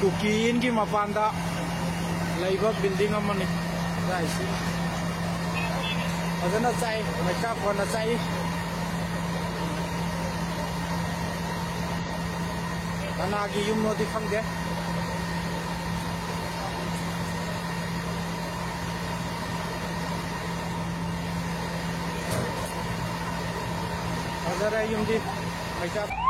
cookie इन की मपानदा live building अमनी राइसी अदना चाय मैका कोना चाय अनागी युमनोदी खंगदे अदरा युमदी मैका